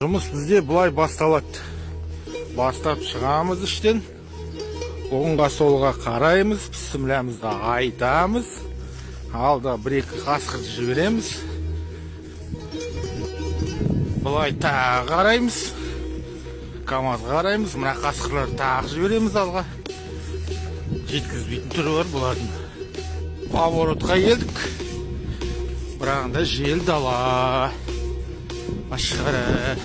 Жұмыс бізде бұлай басталады. Бастап шығамыз іштен. Оңға солға қараймыз, бісмілләмізді айтамыз. Алда бір-екі қасқыр жібереміз. Бұлай тағы қараймыз. КамАЗ қараймыз. Мына қасқырлар тағы жібереміз алға. Жеткізбейтін түрі бар бұлардың. Поворотқа келдік. Бірағында жел дала. Машқара.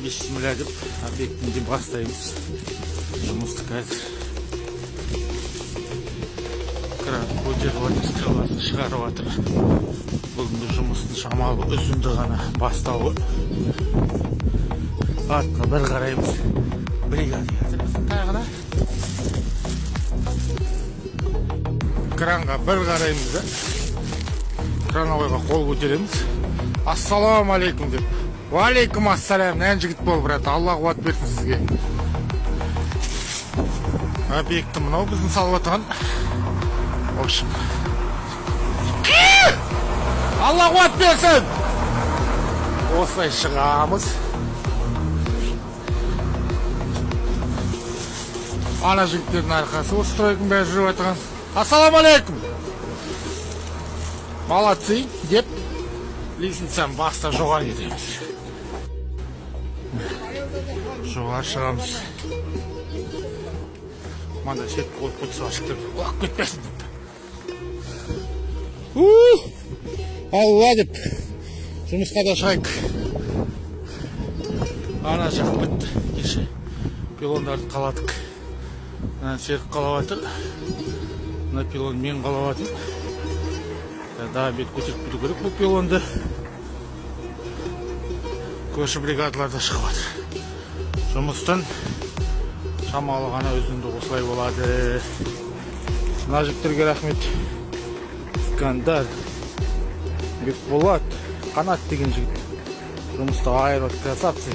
Бисмилля деп объектінде бастаймыз. Жұмысты қазір. Кран көтеріп жатыр, стреласын шығарып жатыр. Бүгінгі жұмыстың шамалы үзінді ғана бастауы. Артқа бір қараймыз. Бригада тағы да. Кранға бір қараймыз да. Крановойға қол көтереміз. Ассаламу алейкум деп. Уалейкум ассалам. Нән жігіт бол, брат. Алла қуат берсін сізге. Объекті мынау біздің салып атқан. В общем. Алла қуат берсін. Осылай шығамыз. Ана жігіттердің арқасы осы стройкың бәрі жүріп атқан. Ассаламу алейкум. Молодцы деп лестницаны баста жоғары кетеміз. Жоғары шығамыз. Манда шет қойып қойса ашықтыр. Уақыт кетпесін деп. Алла деп жұмысқа да шығайық. Ана жақ бітті. Кеше пилондарды қаладық. Серік қалап атыр. Мына пилон мен қалап атыр. Да, бет көтеріп кету керек бұл пилонды. Көрші бригадаларда шығып жатыр. Жұмыстан шамалы ғана үзінді осылай болады. Мына жігіттерге рахмет. Искандар, Бекболат, Қанат деген жігіт. Жұмысты айырып красавцы.